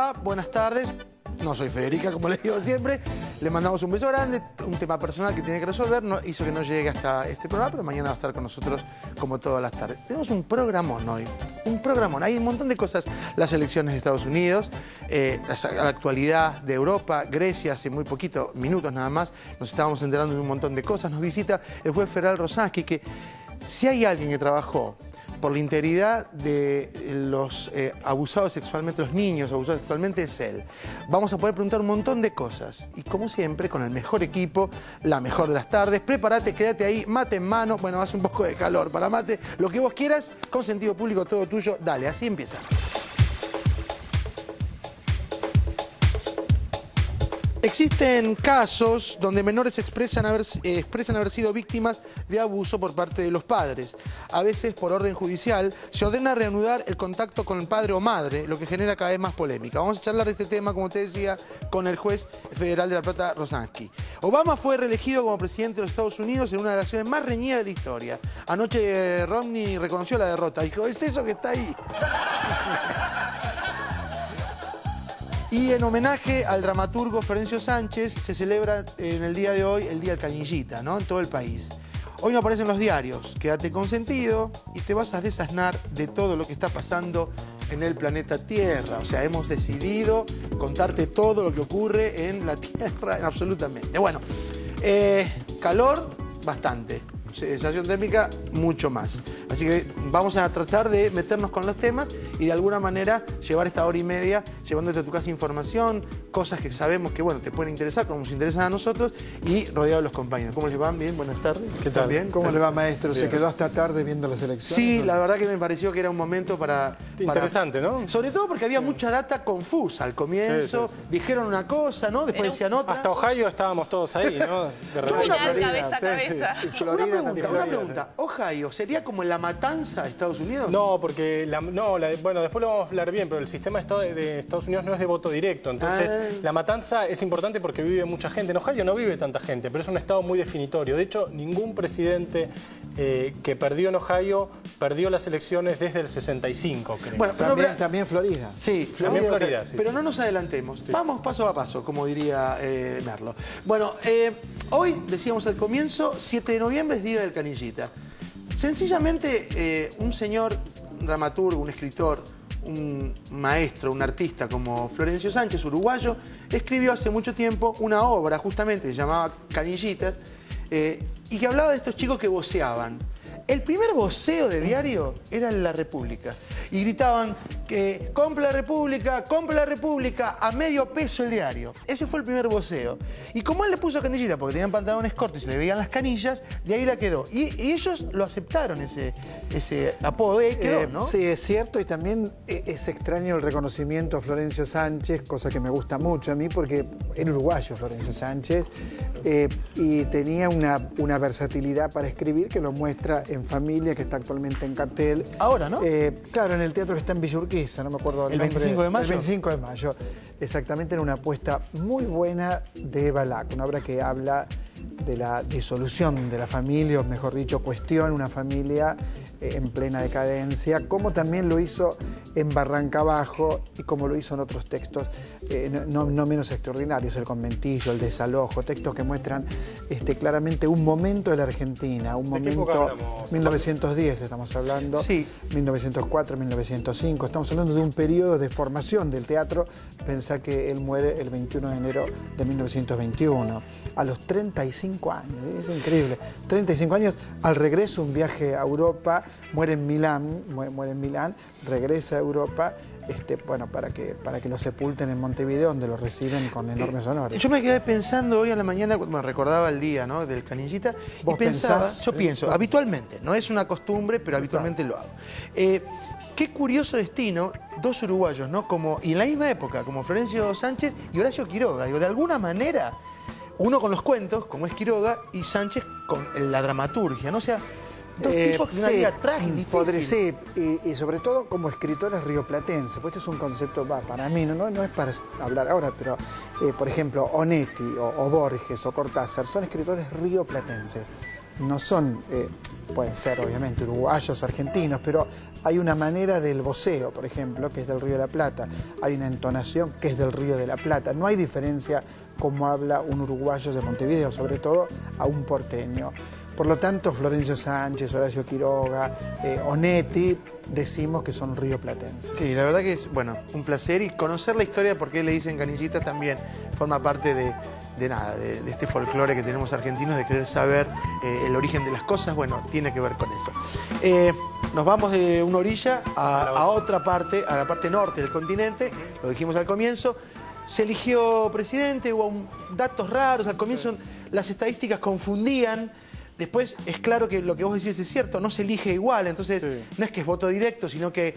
va? Buenas tardes. No soy Federica, como les digo siempre. Le mandamos un beso grande. Un tema personal que tiene que resolver hizo que no llegue hasta este programa, pero mañana va a estar con nosotros como todas las tardes. Tenemos un programón hoy. Un programón. Hay un montón de cosas. Las elecciones de Estados Unidos, la actualidad de Europa, Grecia, hace muy poquito, minutos nada más, nos estábamos enterando de un montón de cosas. Nos visita el juez federal Rosansky, que si hay alguien que trabajó por la integridad de los abusados sexualmente, los niños abusados sexualmente, es él. Vamos a poder preguntar un montón de cosas. Y como siempre, con el mejor equipo, la mejor de las tardes. Prepárate, quédate ahí, mate en mano. Bueno, hace un poco de calor para mate. Lo que vos quieras, con sentido público, todo tuyo. Dale, así empieza. Existen casos donde menores expresan haber sido víctimas de abuso por parte de los padres. A veces, por orden judicial, se ordena reanudar el contacto con el padre o madre, lo que genera cada vez más polémica. Vamos a charlar de este tema, como te decía, con el juez federal de La Plata, Rosansky. Obama fue reelegido como presidente de los Estados Unidos en una de las elecciones más reñidas de la historia. Anoche Romney reconoció la derrota. Dijo, es eso que está ahí. Y en homenaje al dramaturgo Florencio Sánchez se celebra en el día de hoy el Día del Canillita, ¿no? En todo el país. Hoy no aparecen los diarios, quédate consentido y te vas a desasnar de todo lo que está pasando en el planeta Tierra. O sea, hemos decidido contarte todo lo que ocurre en la Tierra, absolutamente. Bueno, calor, bastante. Sensación térmica, mucho más. Así que vamos a tratar de meternos con los temas y de alguna manera llevar esta hora y media llevándote a tu casa información, cosas que sabemos que bueno te pueden interesar, como nos interesan a nosotros, y rodeado de los compañeros. ¿Cómo les van? Bien, buenas tardes. ¿Qué tal? ¿Bien? ¿Cómo le va, maestro? Bien. ¿Se quedó hasta tarde viendo las elecciones? Sí, la verdad que me pareció que era un momento para... Interesante, ¿no? Sobre todo porque había mucha data confusa al comienzo, dijeron una cosa, ¿no? Después decían otra. Hasta Ohio estábamos todos ahí, ¿no? De repente. Una pregunta. ¿Ohio sería como la matanza de Estados Unidos? No, porque bueno, después lo vamos a hablar bien, pero el sistema de Estados Unidos no es de voto directo. Entonces, la matanza es importante porque vive mucha gente. En Ohio no vive tanta gente, pero es un estado muy definitorio. De hecho, ningún presidente que perdió en Ohio perdió las elecciones desde el 65, creo. Bueno, también Florida. Sí, también Florida, sí. Pero no nos adelantemos. Sí. Vamos paso a paso, como diría Merlo. Bueno, hoy, decíamos al comienzo, 7 de noviembre es Día del Canillita. Sencillamente, un señor dramaturgo, un escritor, un maestro, un artista como Florencio Sánchez, uruguayo, escribió hace mucho tiempo una obra justamente que se llamaba Canillitas y que hablaba de estos chicos que voceaban. El primer voceo de diario era en La República y gritaban que compra la República, a medio peso el diario. Ese fue el primer voceo. Y como él le puso canillita porque tenían pantalones cortos y se le veían las canillas, de ahí la quedó. Y ellos lo aceptaron, ese apodo, y ahí quedó, ¿no? Sí, es cierto, y también es extraño el reconocimiento a Florencio Sánchez, cosa que me gusta mucho a mí porque era uruguayo Florencio Sánchez y tenía una versatilidad para escribir que lo muestra en Familia, que está actualmente en cartel. Ahora, ¿no? Claro, en el teatro que está en Villa Urquiza, no me acuerdo el 25 de mayo. El 25 de mayo. Exactamente, en una apuesta muy buena de Eva Lack, una obra que habla de la disolución de la familia, o mejor dicho, cuestiona una familia en plena decadencia, como también lo hizo en Barranca Abajo y como lo hizo en otros textos no menos extraordinarios, El Conventillo, El Desalojo, textos que muestran claramente un momento de la Argentina, un momento, 1910 estamos hablando, sí. 1904, 1905, estamos hablando de un periodo de formación del teatro. Pensá que él muere el 21 de enero de 1921, a los 35 años, es increíble, 35 años, al regreso un viaje a Europa, muere en Milán, regresa a Europa, bueno, para que lo sepulten en Montevideo, donde lo reciben con enormes honores. Yo me quedé pensando hoy a la mañana, cuando me recordaba el día, ¿no?, del Canillita, y pensaba, yo pienso, habitualmente, no es una costumbre, pero habitualmente lo hago. Qué curioso destino, dos uruguayos, ¿no?, y en la misma época, como Florencio Sánchez y Horacio Quiroga. Digo, de alguna manera, uno con los cuentos, como es Quiroga, y Sánchez con la dramaturgia, ¿no? O sea, dos tipos que una vida trágica, sí, y sobre todo como escritores rioplatenses, pues este es un concepto, para mí, no es para hablar ahora, pero por ejemplo, Onetti o Borges o Cortázar son escritores rioplatenses. No son pueden ser obviamente uruguayos o argentinos, pero hay una manera del voceo, por ejemplo, que es del Río de la Plata, hay una entonación que es del Río de la Plata, no hay diferencia como habla un uruguayo de Montevideo, sobre todo a un porteño. Por lo tanto, Florencio Sánchez, Horacio Quiroga, Onetti, decimos que son rioplatenses. Sí, la verdad que es, bueno, un placer, y conocer la historia de por qué le dicen canillitas también forma parte de este folclore que tenemos argentinos, de querer saber el origen de las cosas. Bueno, tiene que ver con eso. Nos vamos de una orilla a otra parte, a la parte norte del continente, lo dijimos al comienzo. Se eligió presidente, hubo datos raros, al comienzo las estadísticas confundían. Después es claro que lo que vos decís es cierto, no se elige igual, entonces no es que es voto directo, sino que...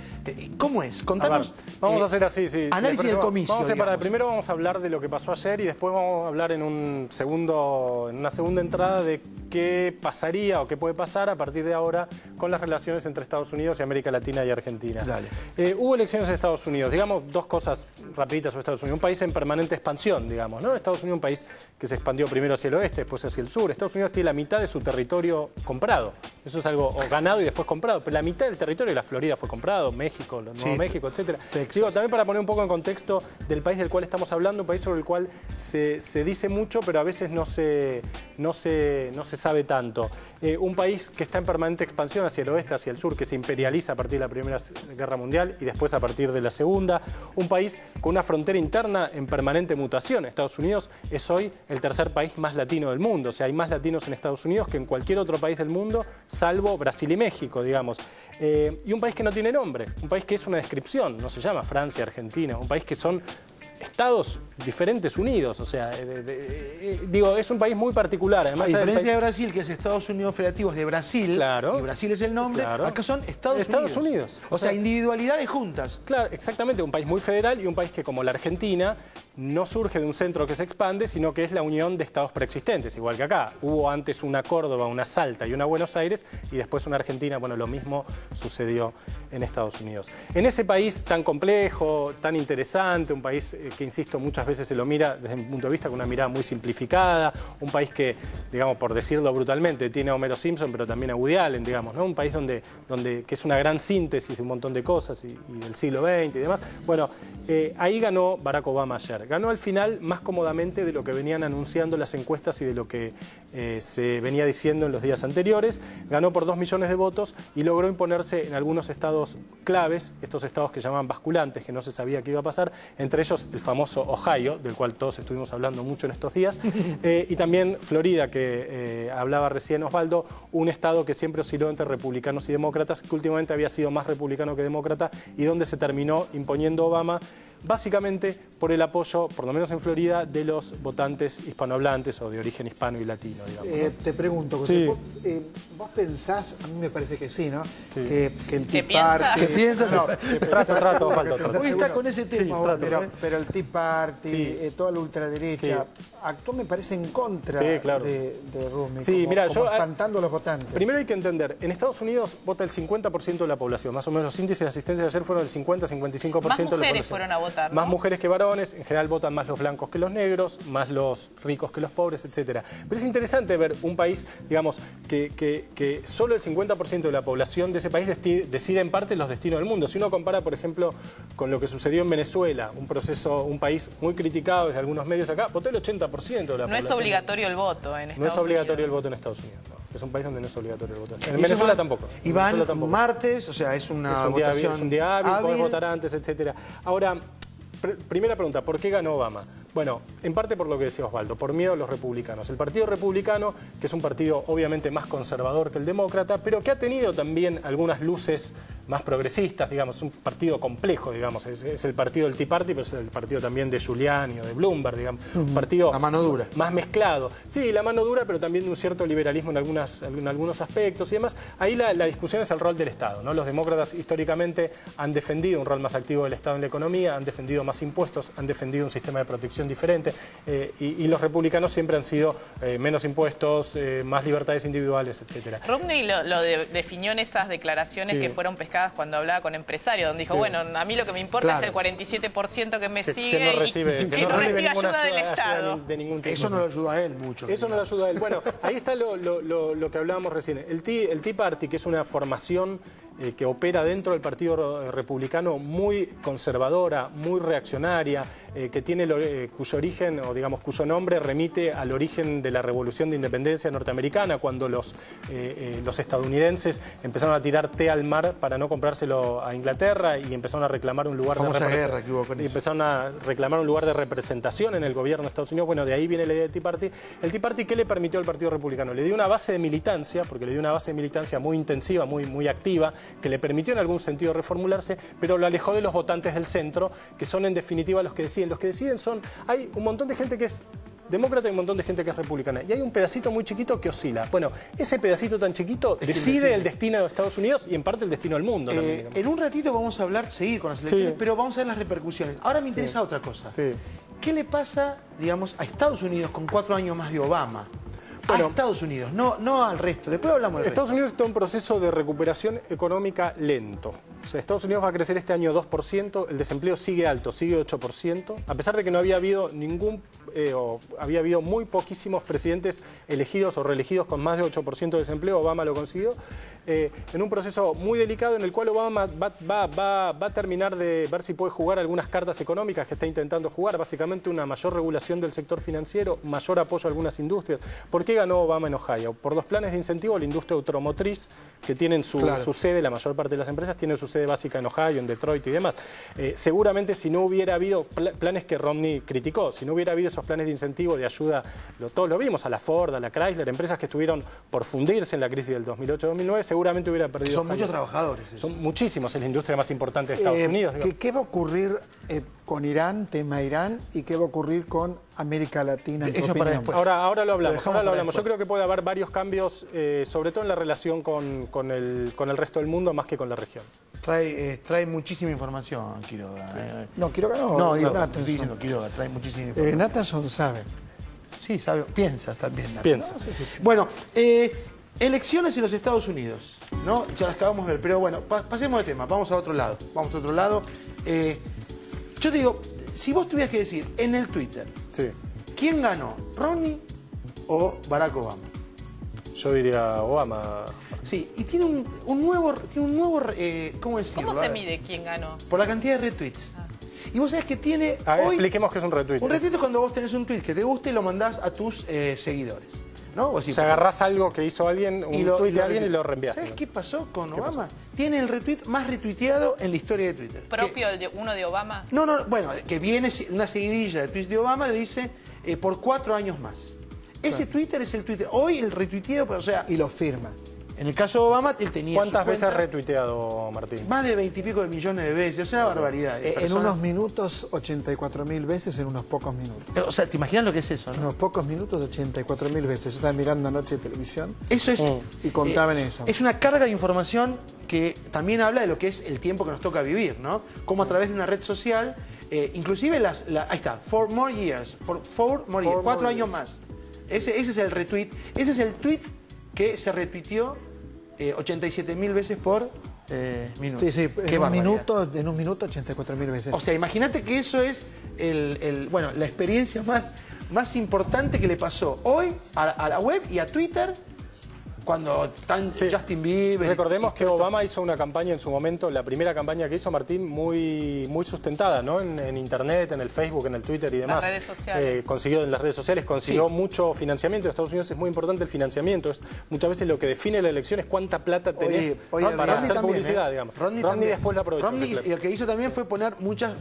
¿Cómo es? Contanos. Vamos a hacer así, sí. Análisis del comicio. Vamos a separar. Primero vamos a hablar de lo que pasó ayer y después vamos a hablar en una segunda entrada de qué pasaría o qué puede pasar a partir de ahora con las relaciones entre Estados Unidos y América Latina y Argentina. Dale. Hubo elecciones en Estados Unidos. Digamos dos cosas rapiditas sobre Estados Unidos. Un país en permanente expansión, digamos, ¿no? Estados Unidos es un país que se expandió primero hacia el oeste, después hacia el sur. Estados Unidos tiene la mitad de su territorio comprado. Eso es algo ganado y después comprado. Pero la mitad del territorio de la Florida fue comprado, México, Nuevo México, etcétera. Digo, también para poner un poco en contexto del país del cual estamos hablando, un país sobre el cual se dice mucho, pero a veces no se sabe tanto. Un país que está en permanente expansión hacia el oeste, hacia el sur, que se imperializa a partir de la Primera Guerra Mundial y después a partir de la Segunda. Un país con una frontera interna en permanente mutación. Estados Unidos es hoy el tercer país más latino del mundo. O sea, hay más latinos en Estados Unidos que en cualquier otro país del mundo, salvo Brasil y México, digamos. Y un país que no tiene nombre, un país que es una descripción, no se llama Francia, Argentina, un país que son estados diferentes unidos, o sea, digo, es un país muy particular. Además, a diferencia de Brasil, que es Estados Unidos Federativos de Brasil, y Brasil es el nombre, acá son Estados Unidos. O sea, individualidades juntas. Claro, exactamente, un país muy federal y un país que, como la Argentina, no surge de un centro que se expande, sino que es la unión de estados preexistentes, igual que acá. Hubo antes una Córdoba, una Salta y una Buenos Aires, y después una Argentina. Bueno, lo mismo sucedió en Estados Unidos. En ese país tan complejo, tan interesante, un país que, insisto, muchas veces se lo mira desde mi punto de vista con una mirada muy simplificada, un país que, digamos, por decirlo brutalmente, tiene a Homero Simpson, pero también a Woody Allen, digamos, ¿no? Un país que es una gran síntesis de un montón de cosas y del siglo XX y demás. Bueno, ahí ganó Barack Obama ayer. Ganó al final más cómodamente de lo que venían anunciando las encuestas y de lo que se venía diciendo en los días anteriores. Ganó por 2 millones de votos y logró imponerse en algunos estados claves, estos estados que llamaban basculantes, que no se sabía qué iba a pasar, entre ellos el famoso Ohio, del cual todos estuvimos hablando mucho en estos días, y también Florida, que hablaba recién Osvaldo, un estado que siempre osciló entre republicanos y demócratas, que últimamente había sido más republicano que demócrata, y donde se terminó imponiendo Obama, básicamente por el apoyo, por lo menos en Florida, de los votantes hispanohablantes o de origen hispano y latino, digamos, ¿no? Te pregunto, José, ¿vos pensás, a mí me parece que sí, ¿no? Sí. Que el Tea Party... ¿Qué piensas? No, trato, Osvaldo. Hoy está con ese tema. Pero el Tea Party, toda la ultraderecha, actuó, me parece, en contra de Rumney, como espantando a los votantes. Primero hay que entender, en Estados Unidos vota el 50% de la población, más o menos los índices de asistencia de ayer fueron del 50-55% de la población. Más mujeres fueron a votar, ¿no? Más mujeres que varones, en general votan más los blancos que los negros, más los ricos que los pobres, etc. Pero es interesante ver un país, digamos, que solo el 50% de la población de ese país decide en parte los destinos del mundo. Si uno compara, por ejemplo, con lo que sucedió en Venezuela, un país muy criticado desde algunos medios acá, votó el 80% de la población. No es obligatorio el voto en Estados Unidos. No es obligatorio el voto en Estados Unidos, no. Es un país donde no es obligatorio el voto. En Venezuela tampoco. Y van martes, o sea, es una votación es un día hábil, podés votar antes, etc. Ahora, primera pregunta, ¿por qué ganó Obama? Bueno, en parte por lo que decía Osvaldo, por miedo a los republicanos. El Partido Republicano, que es un partido obviamente más conservador que el demócrata, pero que ha tenido también algunas luces más progresistas, digamos, es un partido complejo, digamos, es el partido del Tea Party, pero es el partido también de Giuliani o de Bloomberg, digamos, un partido la mano dura. Más mezclado. Sí, la mano dura, pero también de un cierto liberalismo en algunos aspectos y demás. Ahí la discusión es el rol del Estado, ¿no? Los demócratas históricamente han defendido un rol más activo del Estado en la economía, han defendido más impuestos, han defendido un sistema de protección diferente, y los republicanos siempre han sido menos impuestos, más libertades individuales, etc. Romney lo definió en esas declaraciones que fueron pescadas décadas cuando hablaba con empresarios, donde dijo, bueno, a mí lo que me importa es el 47% que me sigue que no recibe, y que no recibe ninguna ayuda del Estado. de ningún tipo. Eso no lo ayuda a él mucho. Eso no lo ayuda a él. Bueno, ahí está lo que hablábamos recién. El Tea Party, que es una formación que opera dentro del Partido Republicano, muy conservadora, muy reaccionaria, que tiene cuyo origen, o digamos, cuyo nombre remite al origen de la Revolución de Independencia norteamericana, cuando los estadounidenses empezaron a tirar té al mar para no comprárselo a Inglaterra y empezaron a reclamar un lugar empezaron a reclamar un lugar de representación en el gobierno de Estados Unidos. Bueno, de ahí viene la idea del Tea Party. El Tea Party, ¿qué le permitió al Partido Republicano? Le dio una base de militancia, porque le dio una base de militancia muy intensiva, muy activa, que le permitió en algún sentido reformularse, pero lo alejó de los votantes del centro, que son en definitiva los que deciden. Los que deciden hay un montón de gente que es demócrata y un montón de gente que es republicana. Y hay un pedacito muy chiquito que oscila. Bueno, ese pedacito tan chiquito decide el destino de Estados Unidos y en parte el destino del mundo también. En un ratito vamos a seguir con las elecciones, pero vamos a ver las repercusiones. Ahora me interesa otra cosa. Sí. ¿Qué le pasa, digamos, a Estados Unidos con 4 años más de Obama? Bueno, a Estados Unidos, no al resto. Después hablamos del Estados Unidos está en un proceso de recuperación económica lento. O sea, Estados Unidos va a crecer este año 2%, el desempleo sigue alto, sigue 8%, a pesar de que no había habido había habido muy poquísimos presidentes elegidos o reelegidos con más de 8% de desempleo. Obama lo consiguió, en un proceso muy delicado en el cual Obama va a terminar de ver si puede jugar algunas cartas económicas que está intentando jugar, básicamente una mayor regulación del sector financiero, mayor apoyo a algunas industrias. ¿Por qué ganó Obama en Ohio? Por los planes de incentivo a la industria automotriz, que tienen su sede, la mayor parte de las empresas tienen su sede básica en Ohio, en Detroit y demás. Seguramente si no hubiera habido planes que Romney criticó, si no hubiera habido esos planes de incentivo, de ayuda, todos lo vimos, a la Ford, a la Chrysler, empresas que estuvieron por fundirse en la crisis del 2008-2009, seguramente hubiera perdido. Son muchos trabajadores. Son muchísimos, es la industria más importante de Estados Unidos. ¿Qué va a ocurrir con Irán, tema Irán, y qué va a ocurrir con América Latina? Eso para después. Ahora lo hablamos. Yo creo que puede haber varios cambios, sobre todo en la relación con el resto del mundo, más que con la región. Trae muchísima información, Quiroga. No, Quiroga no. Estoy diciendo Quiroga, trae muchísima información. Nathanson sabe. Sí, sabe, piensa también. Piensa. No, sí. Bueno, elecciones en los Estados Unidos, ¿no? Ya las acabamos de ver, pero bueno, pasemos de tema, vamos a otro lado. Yo te digo, si vos tuvieras que decir en el Twitter, ¿quién ganó, Romney o Barack Obama? Yo diría Obama. Sí, y tiene un nuevo ¿cómo decirlo? ¿Cómo se mide quién ganó? Por la cantidad de retweets. Y vos sabés que tiene hoy... Expliquemos qué es un retweet. Un retweet es cuando vos tenés un tweet que te gusta y lo mandás a tus seguidores, ¿no? O sea, agarrás algo que hizo alguien, un tweet de alguien y lo reenvías. ¿Sabés qué pasó con Obama? Tiene el retweet más retuiteado en la historia de Twitter. ¿Propio uno de Obama? No, bueno, que viene una seguidilla de tweets de Obama y dice por 4 años más. Ese Twitter es el Twitter. Hoy el retuiteado, o sea... Y lo firma. En el caso de Obama, él tenía ¿Cuántas veces ha retuiteado, Martín? Más de 20 y pico de millones de veces. Es una barbaridad. En unos minutos, 84.000 veces en unos pocos minutos. O sea, ¿te imaginas lo que es eso, no? Unos pocos minutos, 84.000 veces. Yo estaba mirando anoche televisión. Eso es... Y contaban eso. Es una carga de información que también habla de lo que es el tiempo que nos toca vivir, ¿no? Como a través de una red social, inclusive ahí está, 4 more years. 4 años más. Ese es el retweet. Ese es el tweet que se retuiteó 87.000 veces por minuto. Sí, en un minuto 84.000 veces. O sea, imagínate que eso es la experiencia más importante que le pasó hoy a la web y a Twitter cuando están Justin Bieber. Recordemos que Obama hizo una campaña en su momento, la primera campaña que hizo, Martín, muy sustentada, ¿no? En Internet, en el Facebook, en el Twitter y demás. Las redes sociales. En las redes sociales consiguió mucho financiamiento. En Estados Unidos es muy importante el financiamiento. Muchas veces lo que define la elección es cuánta plata tenés para hacer publicidad, digamos. Romney después la aprovechó. Romney lo que hizo también fue poner muchas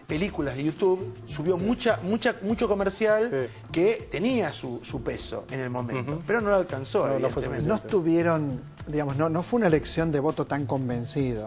películas de YouTube, subió mucho comercial que tenía su peso en el momento, pero no lo alcanzó. No estuvieron, digamos, no fue una elección de voto tan convencido.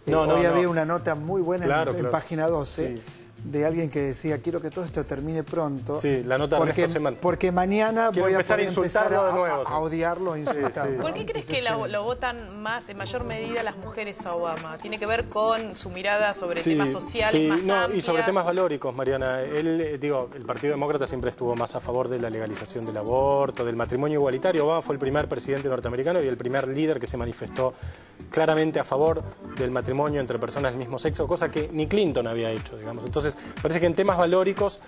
Hoy había una nota muy buena en Página 12 de alguien que decía, quiero que todo esto termine pronto. Sí, la nota de Ernesto Semán. Porque mañana voy a empezar de nuevo. A odiarlo, a insultarlo. ¿Por qué crees que lo votan más, en mayor medida, las mujeres a Obama? ¿Tiene que ver con su mirada sobre temas sociales más amplias? Y sobre temas valóricos, Mariana. El Partido Demócrata siempre estuvo más a favor de la legalización del aborto, del matrimonio igualitario. Obama fue el primer presidente norteamericano y el primer líder que se manifestó claramente a favor del matrimonio entre personas del mismo sexo, cosa que ni Clinton había hecho, digamos. Entonces, parece que en temas valóricos,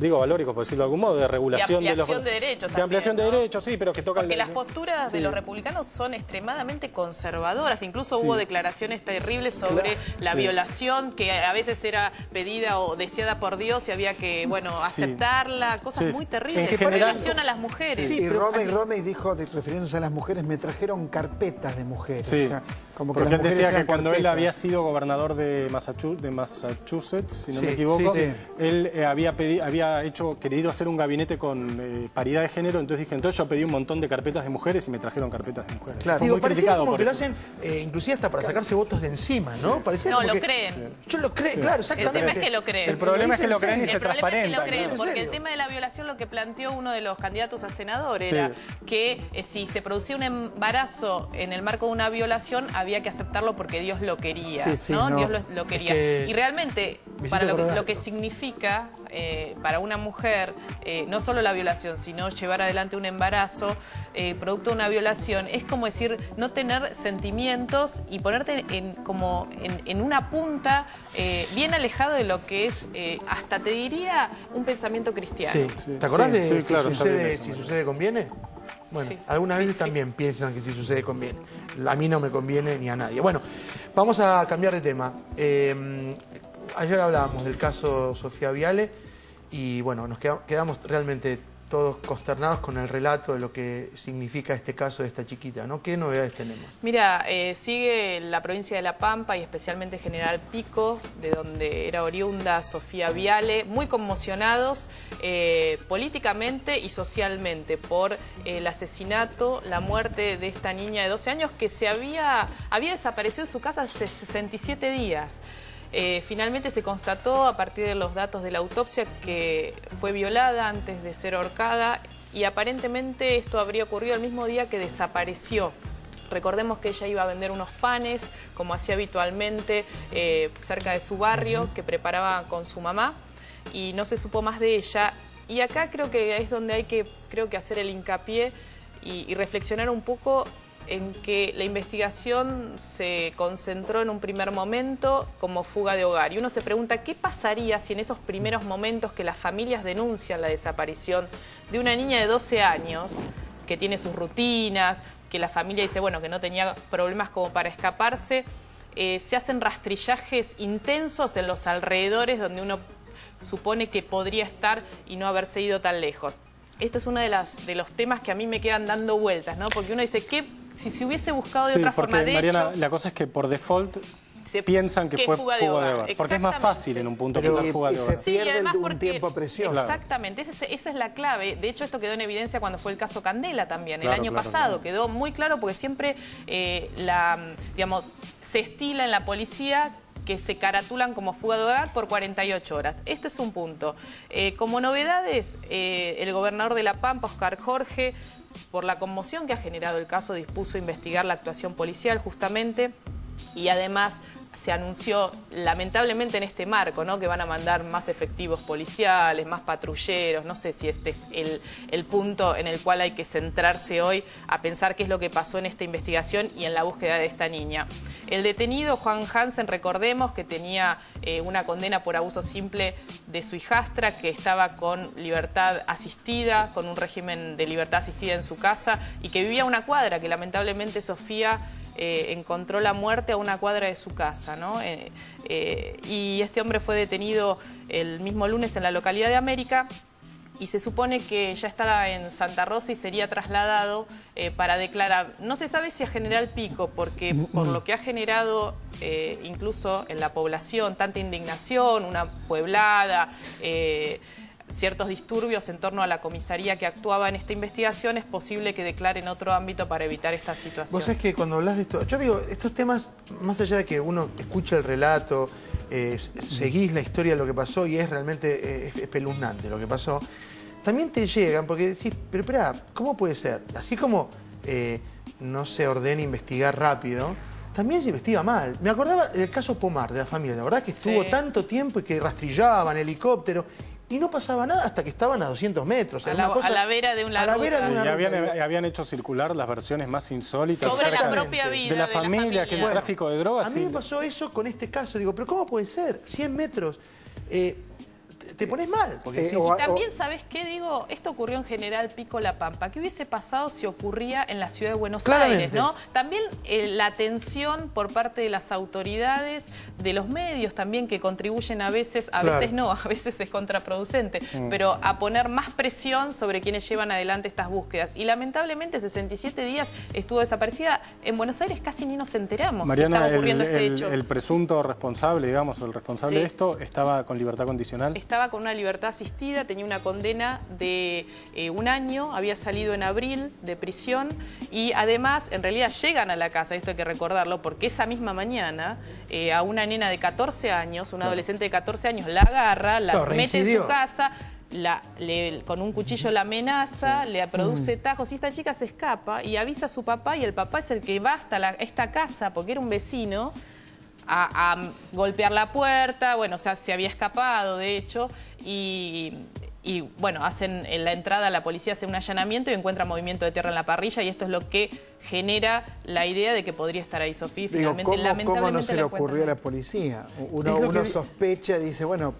valóricos por decirlo de algún modo, de regulación de ampliación de derechos también, de ampliación de derechos, sí, pero que tocan... Porque las posturas de los republicanos son extremadamente conservadoras. Incluso hubo declaraciones terribles sobre la violación, que a veces era pedida o deseada por Dios y había que, aceptarla. Cosas muy terribles en relación a las mujeres. Y Romney dijo, refiriéndose a las mujeres, me trajeron carpetas de mujeres. Sí. O sea, como que porque él decía que cuando carpetas. él había sido gobernador de Massachusetts, si no me equivoco, él había querido hacer un gabinete con paridad de género, entonces yo pedí un montón de carpetas de mujeres y me trajeron carpetas de mujeres. Claro. Fue muy criticado por que eso. lo hacen inclusive hasta para sacarse votos de encima, ¿no? No, lo creen. Yo lo creo, claro, exactamente. El tema es que lo creen. El problema es que lo creen y se transparenta. El problema es que lo creen, porque el tema de la violación, lo que planteó uno de los candidatos a senador era que si se producía un embarazo en el marco de una violación, había que aceptarlo porque Dios lo quería, ¿no? Dios lo quería. Y realmente, para lo que significa para una mujer, no solo la violación, sino llevar adelante un embarazo producto de una violación, es como decir, no tener sentimientos y ponerte en una punta bien alejado de lo que es, hasta te diría, un pensamiento cristiano. Sí. ¿Te acordás de si sucede conviene? Bueno, algunas veces también piensan que si sucede conviene. A mí no me conviene ni a nadie. Bueno, vamos a cambiar de tema. Ayer hablábamos del caso Sofía Viale y bueno, nos quedamos realmente todos consternados con el relato de lo que significa este caso de esta chiquita, ¿no? ¿Qué novedades tenemos? Mira, sigue la provincia de La Pampa y especialmente General Pico, de donde era oriunda Sofía Viale, muy conmocionados políticamente y socialmente por el asesinato, la muerte de esta niña de 12 años que había desaparecido de su casa hace 67 días. Finalmente se constató a partir de los datos de la autopsia que fue violada antes de ser ahorcada y aparentemente esto habría ocurrido el mismo día que desapareció. Recordemos que ella iba a vender unos panes, como hacía habitualmente, cerca de su barrio, que preparaba con su mamá y no se supo más de ella. Y acá creo que es donde hay que hacer el hincapié y reflexionar un poco en que la investigación se concentró en un primer momento como fuga de hogar. Y uno se pregunta, ¿qué pasaría si en esos primeros momentos que las familias denuncian la desaparición de una niña de 12 años, que tiene sus rutinas, que la familia dice, bueno, que no tenía problemas como para escaparse, se hacen rastrillajes intensos en los alrededores donde uno supone que podría estar y no haberse ido tan lejos? Esto es uno de los temas que a mí me quedan dando vueltas, ¿no? Porque uno dice, ¿qué si se hubiese buscado de otra forma? De Mariana, hecho, la cosa es que por default piensan que fue fuga de hogar. Porque es más fácil en un punto pensar fuga de hogar. Se pierde un tiempo precioso. Exactamente, esa es la clave. De hecho, esto quedó en evidencia cuando fue el caso Candela también, el año pasado. Quedó muy claro porque siempre se estila en la policía que se caratulan como fuga de hogar por 48 horas. Este es un punto. Como novedades, el gobernador de La Pampa, Oscar Jorge, por la conmoción que ha generado el caso, dispuso investigar la actuación policial justamente y además se anunció, lamentablemente en este marco, ¿no?, que van a mandar más efectivos policiales, más patrulleros. No sé si este es el punto en el cual hay que centrarse hoy a pensar qué es lo que pasó en esta investigación y en la búsqueda de esta niña. El detenido, Juan Hansen, recordemos que tenía una condena por abuso simple de su hijastra, que estaba con libertad asistida, con un régimen de libertad asistida en su casa y que vivía a una cuadra, que lamentablemente Sofía encontró la muerte a una cuadra de su casa, ¿no? Y este hombre fue detenido el mismo lunes en la localidad de América y se supone que ya estaba en Santa Rosa y sería trasladado para declarar. No se sabe si a General Pico, porque por lo que ha generado incluso en la población tanta indignación, una pueblada, ciertos disturbios en torno a la comisaría que actuaba en esta investigación, es posible que declare en otro ámbito para evitar esta situación. Vos sabés que cuando hablas de esto, yo digo, estos temas, más allá de que uno escuche el relato seguís la historia de lo que pasó y es realmente espeluznante lo que pasó, también te llegan porque decís, pero espera, ¿cómo puede ser? Así como no se ordena investigar rápido, también se investiga mal. Me acordaba del caso Pomar, de la familia, la verdad que estuvo tanto tiempo y que rastrillaban helicóptero y no pasaba nada hasta que estaban a 200 metros. A la vera de una ruta. Y habían hecho circular las versiones más insólitas sobre la propia vida de la familia, que el tráfico de drogas. A mí me pasó eso con este caso. Digo, pero ¿cómo puede ser? 100 metros. Te pones mal. Porque y también, ¿sabes qué? Digo, esto ocurrió en General Pico La Pampa. ¿Qué hubiese pasado si ocurría en la ciudad de Buenos Aires, ¿no? También la atención por parte de las autoridades, de los medios también, que contribuyen a veces no, a veces es contraproducente, pero a poner más presión sobre quienes llevan adelante estas búsquedas. Y lamentablemente 67 días estuvo desaparecida. En Buenos Aires casi ni nos enteramos que estaba ocurriendo este hecho. El presunto responsable, digamos, o el responsable de esto, estaba con libertad condicional. Estaba con una libertad asistida, tenía una condena de 1 año, había salido en abril de prisión y además en realidad llegan a la casa, esto hay que recordarlo, porque esa misma mañana a una nena de 14 años, una adolescente de 14 años, la agarra, la mete en su casa, con un cuchillo la amenaza, le produce tajos y esta chica se escapa y avisa a su papá y el papá es el que va hasta esta casa porque era un vecino a golpear la puerta, bueno, o sea, se había escapado de hecho y bueno, hacen en la entrada, la policía hace un allanamiento y encuentra movimiento de tierra en la parrilla y esto es lo que genera la idea de que podría estar ahí Sofía. Finalmente, lamentablemente, ¿cómo no se le ocurrió a la policía? Uno sospecha, dice, bueno,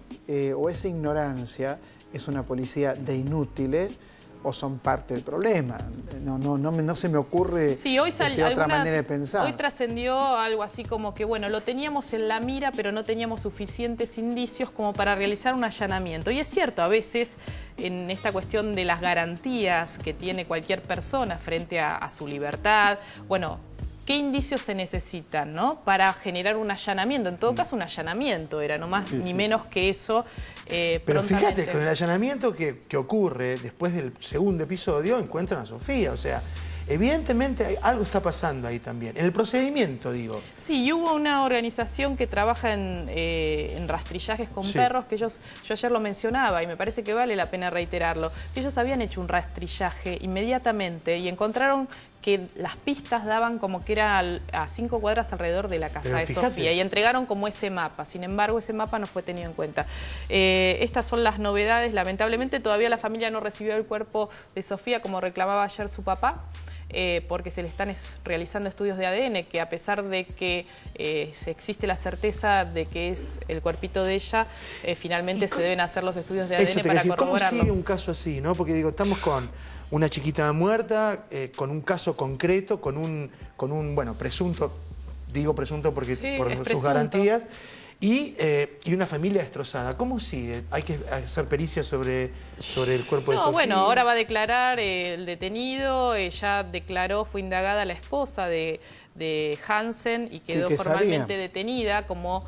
o esa ignorancia es una policía de inútiles o son parte del problema. No se me ocurre otra manera de pensar. Hoy trascendió algo así como que, bueno, lo teníamos en la mira, pero no teníamos suficientes indicios como para realizar un allanamiento. Y es cierto, a veces en esta cuestión de las garantías que tiene cualquier persona frente a su libertad, bueno, ¿qué indicios se necesitan, ¿no? Para generar un allanamiento? En todo caso, un allanamiento era, no más ni menos que eso. Pero fíjate, con el allanamiento que ocurre después del segundo episodio, encuentran a Sofía. O sea, evidentemente algo está pasando ahí también. En el procedimiento, digo. Sí, y hubo una organización que trabaja en rastrillajes con perros, que yo ayer lo mencionaba y me parece que vale la pena reiterarlo. Ellos habían hecho un rastrillaje inmediatamente y encontraron que las pistas daban como que era a 5 cuadras alrededor de la casa de Sofía y entregaron como ese mapa. Sin embargo, ese mapa no fue tenido en cuenta. Estas son las novedades. Lamentablemente todavía la familia no recibió el cuerpo de Sofía como reclamaba ayer su papá. Porque se le están realizando estudios de ADN, que a pesar de que existe la certeza de que es el cuerpito de ella, finalmente se deben hacer los estudios de ADN para corroborarlo. ¿Cómo sigue un caso así, no? Porque digo, estamos con una chiquita muerta, con un caso concreto, con un bueno, presunto, digo presunto porque por sus garantías, y una familia destrozada. ¿Cómo sigue? ¿Hay que hacer pericias sobre el cuerpo de Sofía? Bueno, ahora va a declarar el detenido. Ella declaró, fue indagada la esposa de Hansen y quedó formalmente detenida como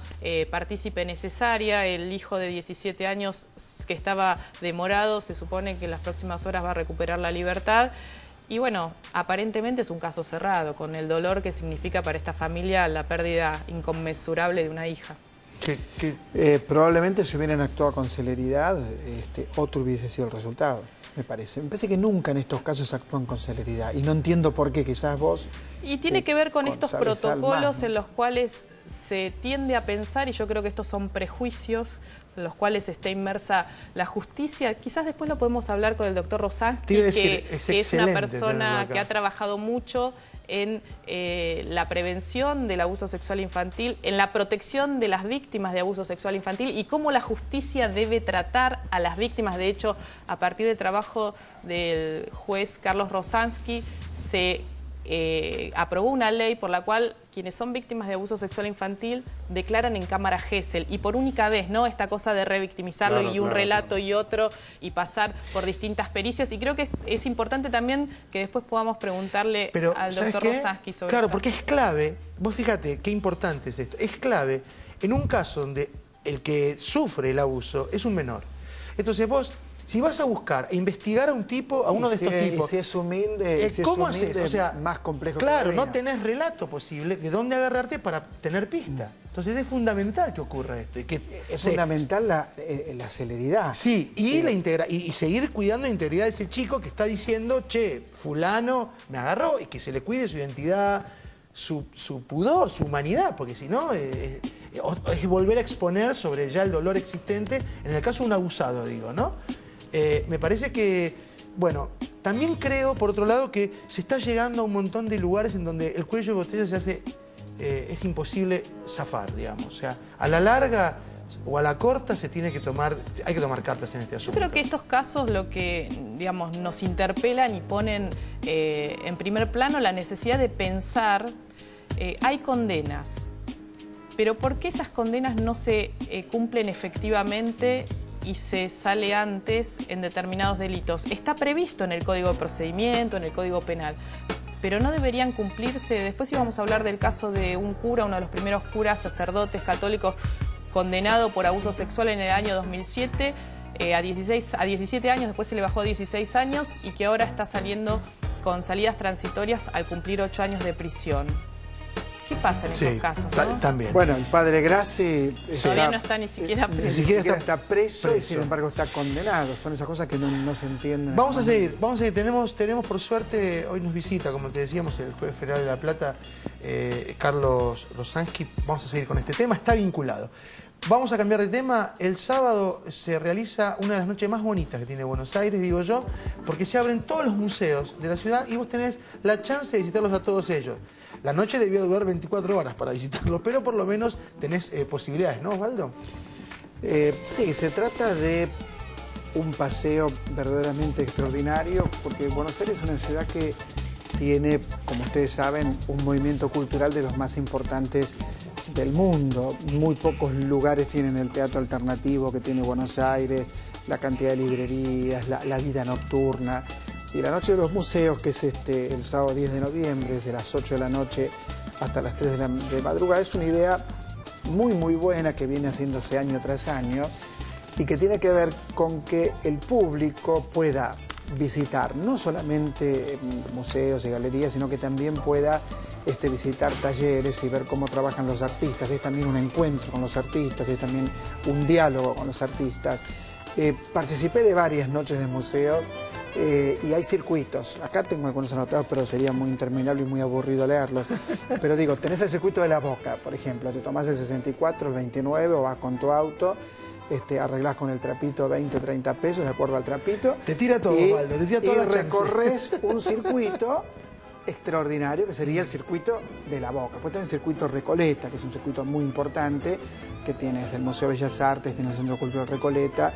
partícipe necesaria. El hijo de 17 años que estaba demorado, se supone que en las próximas horas va a recuperar la libertad. Y bueno, aparentemente es un caso cerrado, con el dolor que significa para esta familia la pérdida inconmensurable de una hija. Probablemente si hubieran actuado con celeridad, otro hubiese sido el resultado, me parece. Me parece que nunca en estos casos actúan con celeridad y no entiendo por qué, quizás vos... Y tiene que ver con estos protocolos en los cuales se tiende a pensar, y yo creo que estos son prejuicios en los cuales está inmersa la justicia. Quizás después lo podemos hablar con el doctor Rosansky, que es una persona que ha trabajado mucho en la prevención del abuso sexual infantil, en la protección de las víctimas de abuso sexual infantil y cómo la justicia debe tratar a las víctimas. De hecho, a partir del trabajo del juez Carlos Rosansky, se aprobó una ley por la cual quienes son víctimas de abuso sexual infantil declaran en cámara Gesell, y por única vez, ¿no? Esta cosa de revictimizarlo un relato y otro y pasar por distintas pericias, y creo que es importante también que después podamos preguntarle al doctor Rosansky sobre Claro, porque es clave, vos fíjate qué importante es esto, es clave en un caso donde el que sufre el abuso es un menor. Entonces vos, si vas a buscar e investigar a un tipo, a uno de estos tipos... Y si es humilde, ¿cómo haces? O sea, más complejo. Claro, no tenés relato posible de dónde agarrarte para tener pista. Entonces es fundamental que ocurra esto. Y que es fundamental la celeridad. Sí, y, y seguir cuidando la integridad de ese chico que está diciendo, che, fulano me agarró, y que se le cuide su identidad, su pudor, su humanidad, porque si no es volver a exponer sobre ya el dolor existente, en el caso de un abusado, digo, ¿no? Me parece que, bueno, también creo, por otro lado, que se está llegando a un montón de lugares en donde el cuello de botella se hace... es imposible zafar, digamos. O sea, a la larga o a la corta hay que tomar cartas en este asunto. Yo creo que estos casos lo que, digamos, nos interpelan y ponen en primer plano la necesidad de pensar, hay condenas, pero ¿por qué esas condenas no se cumplen efectivamente y se sale antes en determinados delitos? Está previsto en el Código de Procedimiento, en el Código Penal, pero no deberían cumplirse. Después íbamos a hablar del caso de un cura, uno de los primeros curas sacerdotes católicos condenado por abuso sexual en el año 2007 a 17 años, después se le bajó a 16 años y que ahora está saliendo con salidas transitorias al cumplir 8 años de prisión. ¿Qué pasa en esos casos, no? También. Bueno, el padre Grassi todavía no está ni siquiera preso. Ni siquiera está preso y sin embargo está condenado. Son esas cosas que no se entienden. Vamos a seguir. Tenemos por suerte, hoy nos visita, como te decíamos, el juez federal de La Plata, Carlos Rosansky. Vamos a seguir con este tema, está vinculado. Vamos a cambiar de tema. El sábado se realiza una de las noches más bonitas que tiene Buenos Aires, digo yo, porque se abren todos los museos de la ciudad y vos tenés la chance de visitarlos a todos ellos. La noche debió durar 24 horas para visitarlos, pero por lo menos tenés posibilidades, ¿no, Osvaldo? Sí, se trata de un paseo verdaderamente extraordinario, porque Buenos Aires es una ciudad que tiene, como ustedes saben, un movimiento cultural de los más importantes del mundo. Muy pocos lugares tienen el teatro alternativo que tiene Buenos Aires, la cantidad de librerías, la vida nocturna. Y la Noche de los Museos, que es el sábado 10 de noviembre, desde las 8 de la noche hasta las 3 de madrugada, es una idea muy buena que viene haciéndose año tras año y que tiene que ver con que el público pueda visitar no solamente museos y galerías, sino que también pueda visitar talleres y ver cómo trabajan los artistas. Es también un encuentro con los artistas, es también un diálogo con los artistas. Participé de varias noches de museo y hay circuitos. Acá tengo algunos anotados, pero sería muy interminable y muy aburrido leerlos. Pero digo, tenés el circuito de la Boca, por ejemplo. Te tomás el 64, el 29 o vas con tu auto, arreglás con el trapito 20 o 30 pesos de acuerdo al trapito. Te tira todo, Osvaldo, te tira todo. Y recorres un circuito extraordinario que sería el circuito de la Boca. Después tenés el circuito Recoleta, que es un circuito muy importante, que tiene el Museo de Bellas Artes, tiene el Centro Cultural Recoleta,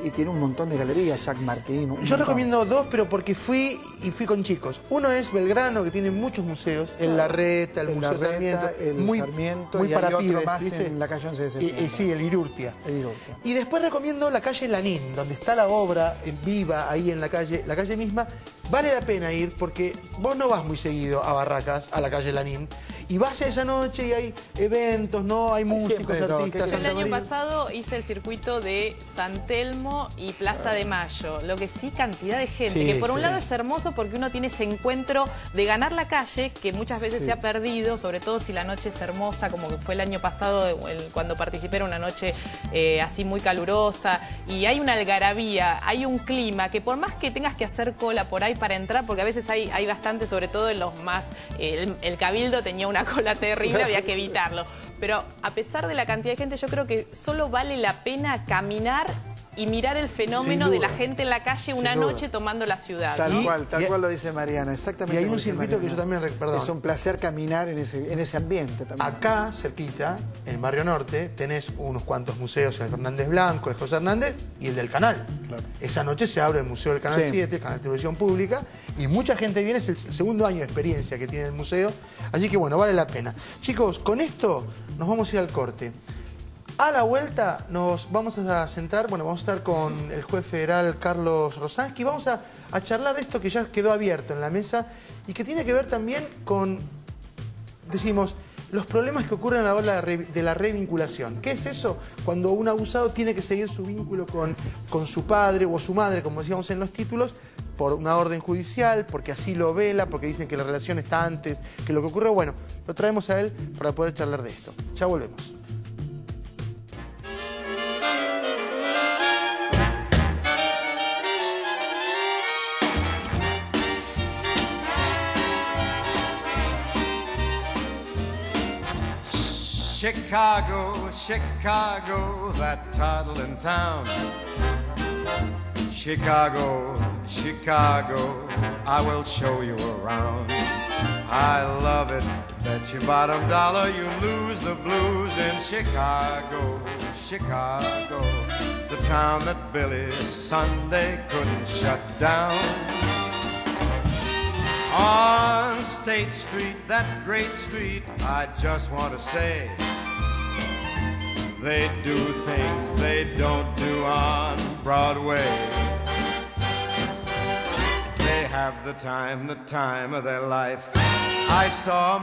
y tiene un montón de galerías, Jacques Martín. Yo recomiendo dos, pero porque fui con chicos. Uno es Belgrano, que tiene muchos museos, el Larreta, el Museo Sarmiento, el Sarmiento, muy y para hay otro pibes, más ¿viste? en la calle 11 de septiembre. Sí, el Irurtia. Y después recomiendo la calle Lanín, donde está la obra viva ahí en la calle misma. Vale la pena ir porque vos no vas muy seguido a Barracas, a la calle Lanín, y vas a esa noche y hay eventos, ¿no? Hay músicos, artistas. Yo el año pasado hice el circuito de San Telmo y Plaza de Mayo. Lo que sí, cantidad de gente. Que por un lado es hermoso porque uno tiene ese encuentro de ganar la calle, que muchas veces se ha perdido, sobre todo si la noche es hermosa, como fue el año pasado cuando participé, era una noche así muy calurosa. Y hay una algarabía, hay un clima que por más que tengas que hacer cola por ahí para entrar, porque a veces hay bastante, sobre todo en los más... el Cabildo tenía una cola terrible, había que evitarlo. Pero a pesar de la cantidad de gente, yo creo que solo vale la pena caminar y mirar el fenómeno de la gente en la calle una noche tomando la ciudad. Tal cual lo dice Mariana, exactamente. Y hay un circuito que yo también, perdón. Es un placer caminar en ese ambiente también. Acá, cerquita, en el Barrio Norte, tenés unos cuantos museos, el Fernández Blanco, el José Hernández y el del Canal. Claro. Esa noche se abre el Museo del Canal 7, el Canal de Televisión Pública, y mucha gente viene, es el segundo año de experiencia que tiene el museo. Así que bueno, vale la pena. Chicos, con esto nos vamos a ir al corte. A la vuelta nos vamos a sentar, bueno, vamos a estar con el juez federal Carlos Rosansky, vamos a charlar de esto que ya quedó abierto en la mesa y que tiene que ver también con, decimos, los problemas que ocurren a la hora de la revinculación. ¿Qué es eso? Cuando un abusado tiene que seguir su vínculo con su padre o su madre, como decíamos en los títulos, por una orden judicial, porque así lo vela, porque dicen que la relación está antes que lo que ocurrió. Bueno, lo traemos a él para poder charlar de esto. Ya volvemos. Chicago, Chicago, that toddling town. Chicago, Chicago, I will show you around. I love it, bet your bottom dollar you lose the blues in Chicago, Chicago, the town that Billy Sunday couldn't shut down. On State Street, that great street, I just want to say, they do things they don't do on Broadway. They have the time of their life. I saw